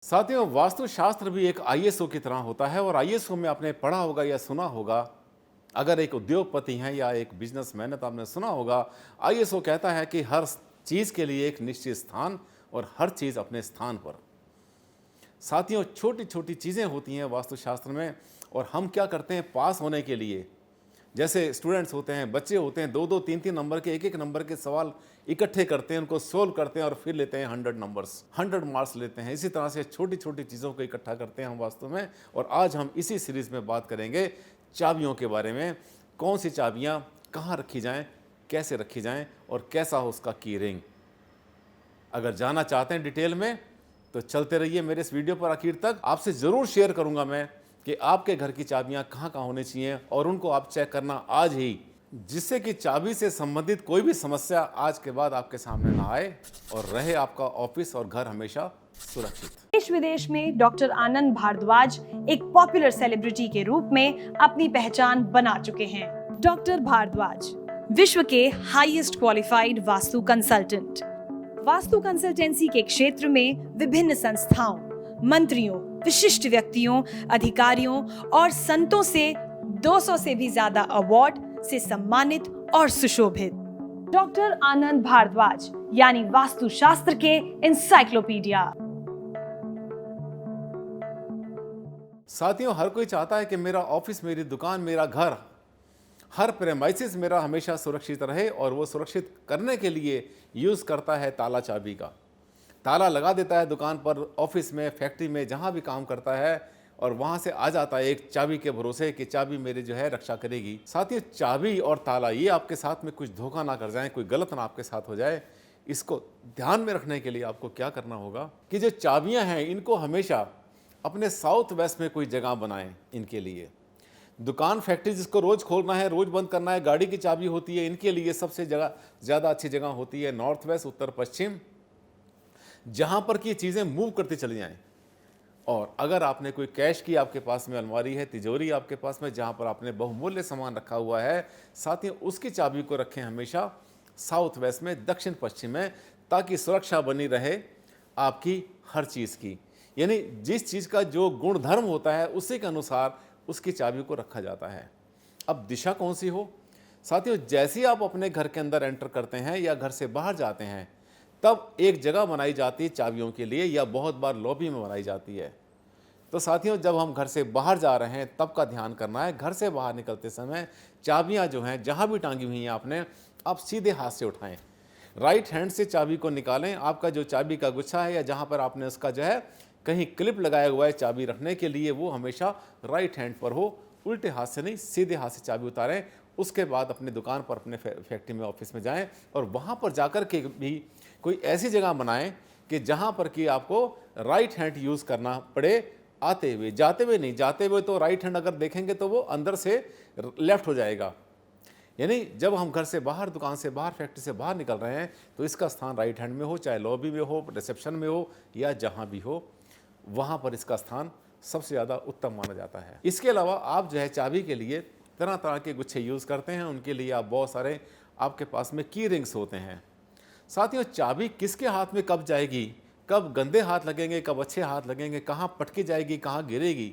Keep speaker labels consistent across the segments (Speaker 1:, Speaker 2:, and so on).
Speaker 1: साथियों, वास्तुशास्त्र भी एक आईएसओ की तरह होता है और आईएसओ में आपने पढ़ा होगा या सुना होगा। अगर एक उद्योगपति हैं या एक बिजनेसमैन है तो आपने सुना होगा, आईएसओ कहता है कि हर चीज़ के लिए एक निश्चित स्थान और हर चीज़ अपने स्थान पर। साथियों, छोटी छोटी चीज़ें होती हैं वास्तुशास्त्र में और हम क्या करते हैं पास होने के लिए। जैसे स्टूडेंट्स होते हैं, बच्चे होते हैं, दो दो तीन तीन नंबर के, एक एक नंबर के सवाल इकट्ठे करते हैं, उनको सोल्व करते हैं और फिर लेते हैं 100 नंबर्स, 100 मार्क्स लेते हैं। इसी तरह से छोटी छोटी चीज़ों को इकट्ठा करते हैं हम वास्तव में। और आज हम इसी सीरीज़ में बात करेंगे चाबियों के बारे में। कौन सी चाबियाँ कहाँ रखी जाएँ, कैसे रखी जाएँ और कैसा हो उसका की रिंग। अगर जानना चाहते हैं डिटेल में तो चलते रहिए मेरे इस वीडियो पर आखिर तक। आपसे ज़रूर शेयर करूंगा मैं कि आपके घर की चाबियां कहां कहां होनी चाहिए और उनको आप चेक करना आज ही, जिससे कि चाबी से संबंधित कोई भी समस्या आज के बाद आपके सामने ना आए और रहे आपका ऑफिस और घर हमेशा सुरक्षित।
Speaker 2: देश विदेश में डॉक्टर आनंद भारद्वाज एक पॉपुलर सेलिब्रिटी के रूप में अपनी पहचान बना चुके हैं। डॉक्टर भारद्वाज विश्व के highest qualified vastu consultant. Vastu consultancy के क्षेत्र में विभिन्न संस्थाओं, मंत्रियों, विशिष्ट व्यक्तियों, अधिकारियों और संतों से 200 से भी ज्यादा अवार्ड से सम्मानित और सुशोभित। डॉक्टर आनंद भारद्वाज यानी वास्तुशास्त्र के इंसाइक्लोपीडिया।
Speaker 1: साथियों, हर कोई चाहता है कि मेरा ऑफिस, मेरी दुकान, मेरा घर, हर प्रेमाइसिस मेरा हमेशा सुरक्षित रहे और वो सुरक्षित करने के लिए यूज़ करता है ताला चाबी का। ताला लगा देता है दुकान पर, ऑफिस में, फैक्ट्री में, जहाँ भी काम करता है और वहाँ से आ जाता है एक चाबी के भरोसे कि चाबी मेरी जो है रक्षा करेगी। साथियों, चाबी और ताला ये आपके साथ में कुछ धोखा ना कर जाए, कोई गलत ना आपके साथ हो जाए, इसको ध्यान में रखने के लिए आपको क्या करना होगा कि जो चाबियाँ हैं इनको हमेशा अपने साउथ वेस्ट में कोई जगह बनाएं। इनके लिए दुकान, फैक्ट्री जिसको रोज़ खोलना है, रोज़ बंद करना है, गाड़ी की चाबी होती है, इनके लिए सबसे ज़्यादा अच्छी जगह होती है नॉर्थ वेस्ट, उत्तर पश्चिम, जहाँ पर कि चीज़ें मूव करती चली जाएं। और अगर आपने कोई कैश की आपके पास में अलमारी है, तिजोरी आपके पास में जहाँ पर आपने बहुमूल्य सामान रखा हुआ है, साथ ही उसकी चाबी को रखें हमेशा साउथ वेस्ट में, दक्षिण पश्चिम में, ताकि सुरक्षा बनी रहे आपकी हर चीज़ की। यानी जिस चीज़ का जो गुणधर्म होता है उसी के अनुसार उसकी चाबी को रखा जाता है। अब दिशा कौन सी हो? साथियों, जैसे ही आप अपने घर के अंदर एंटर करते हैं या घर से बाहर जाते हैं, तब एक जगह बनाई जाती है चाबियों के लिए, या बहुत बार लॉबी में बनाई जाती है। तो साथियों, जब हम घर से बाहर जा रहे हैं तब का ध्यान करना है। घर से बाहर निकलते समय चाबियां जो हैं जहां भी टांगी हुई हैं आपने, आप सीधे हाथ से उठाएं, राइट हैंड से चाबी को निकालें। आपका जो चाबी का गुच्छा है या जहां पर आपने उसका जो है कहीं क्लिप लगाया हुआ है चाबी रखने के लिए, वो हमेशा राइट हैंड पर हो, उल्टे हाथ से नहीं, सीधे हाथ से चाबी उतारें। उसके बाद अपनी दुकान पर, अपने फैक्ट्री में, ऑफिस में जाएं और वहां पर जाकर के भी कोई ऐसी जगह बनाएं कि जहां पर कि आपको राइट हैंड यूज़ करना पड़े, आते हुए, जाते हुए नहीं। जाते हुए तो राइट हैंड अगर देखेंगे तो वो अंदर से लेफ्ट हो जाएगा। यानी जब हम घर से बाहर, दुकान से बाहर, फैक्ट्री से बाहर निकल रहे हैं तो इसका स्थान राइट हैंड में हो, चाहे लॉबी में हो, रिसेप्शन में हो या जहाँ भी हो, वहाँ पर इसका स्थान सबसे ज़्यादा उत्तम माना जाता है। इसके अलावा आप जो है चाबी के लिए तरह तरह के गुच्छे यूज़ करते हैं। उनके लिए आप बहुत सारे, आपके पास में की रिंग्स होते हैं। साथियों, चाबी किसके हाथ में कब जाएगी, कब गंदे हाथ लगेंगे, कब अच्छे हाथ लगेंगे, कहाँ पटकी जाएगी, कहाँ गिरेगी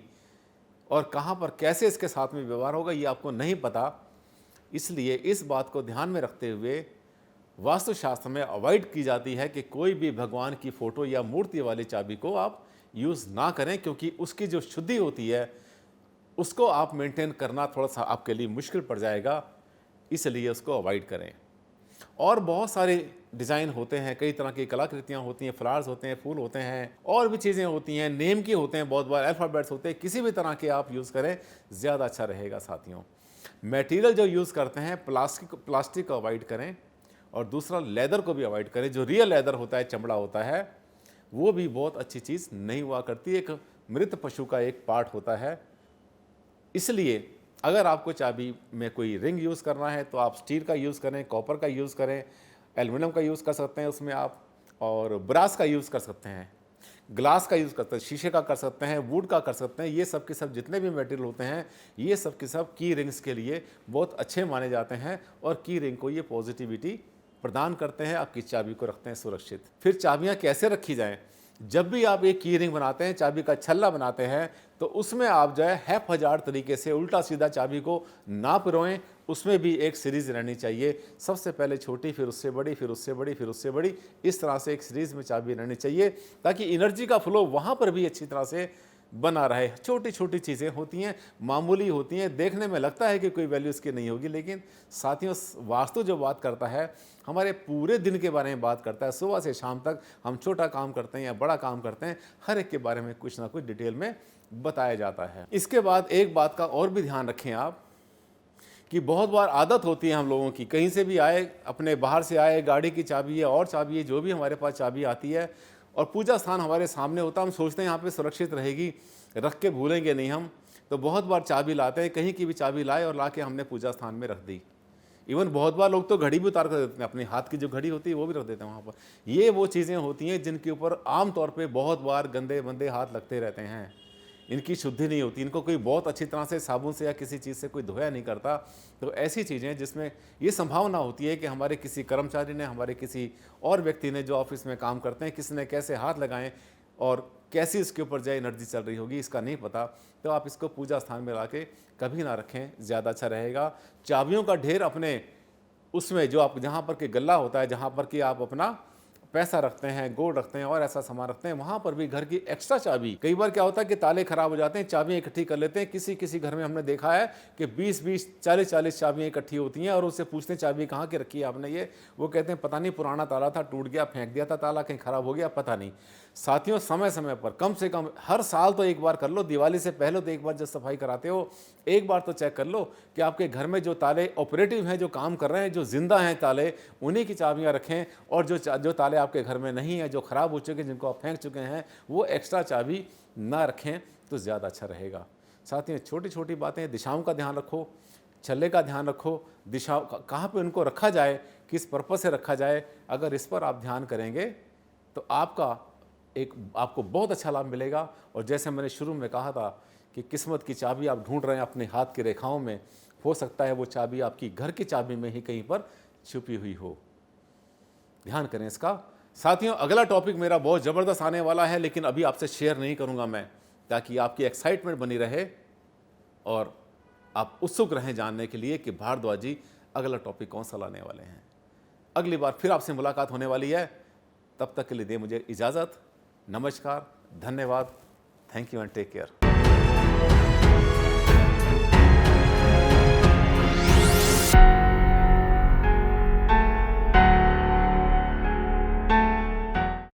Speaker 1: और कहाँ पर कैसे इसके साथ में व्यवहार होगा, ये आपको नहीं पता। इसलिए इस बात को ध्यान में रखते हुए वास्तुशास्त्र में अवॉइड की जाती है कि कोई भी भगवान की फ़ोटो या मूर्ति वाली चाबी को आप यूज़ ना करें, क्योंकि उसकी जो शुद्धि होती है उसको आप मेंटेन करना थोड़ा सा आपके लिए मुश्किल पड़ जाएगा, इसलिए उसको अवॉइड करें। और बहुत सारे डिज़ाइन होते हैं, कई तरह की कलाकृतियाँ होती हैं, फ्लावर्स होते हैं, फूल होते हैं, और भी चीज़ें होती हैं, नेम की होते हैं, बहुत बार अल्फ़ाबेट्स होते हैं। किसी भी तरह के आप यूज़ करें, ज़्यादा अच्छा रहेगा। साथियों, मटेरियल जो यूज़ करते हैं, प्लास्टिक को अवॉइड करें और दूसरा लेदर को भी अवॉइड करें। जो रियल लेदर होता है, चमड़ा होता है, वो भी बहुत अच्छी चीज़ नहीं हुआ करती, एक मृत पशु का एक पार्ट होता है। इसलिए अगर आपको चाबी में कोई रिंग यूज़ करना है तो आप स्टील का यूज़ करें, कॉपर का यूज़ करें, एल्युमिनियम का यूज़ कर सकते हैं उसमें आप, और ब्रास का यूज़ कर सकते हैं, ग्लास का यूज़ करते हैं, शीशे का कर सकते हैं, वुड का कर सकते हैं। ये सब के सब जितने भी मटेरियल होते हैं, ये सब के सब की रिंग्स के लिए बहुत अच्छे माने जाते हैं और की रिंग को ये पॉजिटिविटी प्रदान करते हैं, आपकी चाबी को रखते हैं सुरक्षित। फिर चाबियाँ कैसे रखी जाएं? जब भी आप एक की रिंग बनाते हैं, चाबी का छल्ला बनाते हैं, तो उसमें आप जो है हैphazard तरीके से उल्टा सीधा चाबी को ना पिरोएं। उसमें भी एक सीरीज़ रहनी चाहिए। सबसे पहले छोटी, फिर उससे बड़ी, फिर उससे बड़ी, फिर उससे बड़ी, इस तरह से एक सीरीज़ में चाबी रहनी चाहिए ताकि एनर्जी का फ्लो वहाँ पर भी अच्छी तरह से बना रहे। छोटी छोटी चीज़ें होती हैं, मामूली होती हैं, देखने में लगता है कि कोई वैल्यू इसकी नहीं होगी, लेकिन साथियों वास्तु जो बात करता है हमारे पूरे दिन के बारे में बात करता है। सुबह से शाम तक हम छोटा काम करते हैं या बड़ा काम करते हैं, हर एक के बारे में कुछ ना कुछ डिटेल में बताया जाता है। इसके बाद एक बात का और भी ध्यान रखें आप कि बहुत बार आदत होती है हम लोगों की, कहीं से भी आए, अपने बाहर से आए, गाड़ी की चाबी है और चाबी है, जो भी हमारे पास चाबी आती है और पूजा स्थान हमारे सामने होता है, हम सोचते हैं यहाँ पे सुरक्षित रहेगी, रख के भूलेंगे नहीं हम, तो बहुत बार चाबी लाते हैं, कहीं की भी चाबी लाए और ला के हमने पूजा स्थान में रख दी। इवन बहुत बार लोग तो घड़ी भी उतार कर देते हैं, अपने हाथ की जो घड़ी होती है वो भी रख देते हैं वहाँ पर। ये वो चीज़ें होती हैं जिनके ऊपर आमतौर पर बहुत बार गंदे बंदे हाथ लगते रहते हैं, इनकी शुद्धि नहीं होती, इनको कोई बहुत अच्छी तरह से साबुन से या किसी चीज़ से कोई धोया नहीं करता। तो ऐसी चीज़ें जिसमें ये संभावना होती है कि हमारे किसी कर्मचारी ने, हमारे किसी और व्यक्ति ने जो ऑफिस में काम करते हैं, किसी ने कैसे हाथ लगाएं और कैसी इसके ऊपर जो एनर्जी चल रही होगी इसका नहीं पता। तो आप इसको पूजा स्थान में ला के कभी ना रखें, ज़्यादा अच्छा रहेगा। चाबियों का ढेर अपने उसमें जो आप जहाँ पर कि गल्ला होता है, जहाँ पर कि आप अपना पैसा रखते हैं, गोल्ड रखते हैं और ऐसा सामान रखते हैं, वहाँ पर भी घर की एक्स्ट्रा चाबी, कई बार क्या होता है कि ताले खराब हो जाते हैं, चाबियाँ इकट्ठी कर लेते हैं। किसी किसी घर में हमने देखा है कि 20-20, 40-40 चाबियाँ इकट्ठी होती हैं और उससे पूछते हैं चाबी कहाँ की रखी है आपने ये, वो कहते हैं पता नहीं, पुराना ताला था, टूट गया, फेंक दिया था ताला, कहीं खराब हो गया, पता नहीं। साथियों समय समय पर, कम से कम हर साल तो एक बार कर लो, दिवाली से पहले तो एक बार जब सफाई कराते हो एक बार तो चेक कर लो कि आपके घर में जो ताले ऑपरेटिव हैं, जो काम कर रहे हैं, जो जिंदा हैं ताले, उन्हीं की चाबियां रखें। और जो ताले आपके घर में नहीं है, जो खराब हो चुके हैं, जिनको आप फेंक चुके हैं, वो एक्स्ट्रा चाबी ना रखें तो ज़्यादा अच्छा रहेगा। साथियों छोटी छोटी बातें, दिशाओं का ध्यान रखो, छल्ले का ध्यान रखो, दिशा कहाँ पे उनको रखा जाए, किस पर्पज़ से रखा जाए, अगर इस पर आप ध्यान करेंगे तो आपको बहुत अच्छा लाभ मिलेगा। और जैसे मैंने शुरू में कहा था कि किस्मत की चाबी आप ढूंढ रहे हैं अपने हाथ की रेखाओं में, हो सकता है वो चाबी आपकी घर की चाबी में ही कहीं पर छुपी हुई हो। ध्यान करें इसका। साथियों अगला टॉपिक मेरा बहुत ज़बरदस्त आने वाला है, लेकिन अभी आपसे शेयर नहीं करूंगा मैं, ताकि आपकी एक्साइटमेंट बनी रहे और आप उत्सुक रहें जानने के लिए कि भारद्वाज जी अगला टॉपिक कौन सा लाने वाले हैं। अगली बार फिर आपसे मुलाकात होने वाली है, तब तक के लिए दे मुझे इजाज़त। नमस्कार, धन्यवाद, thank you and take care.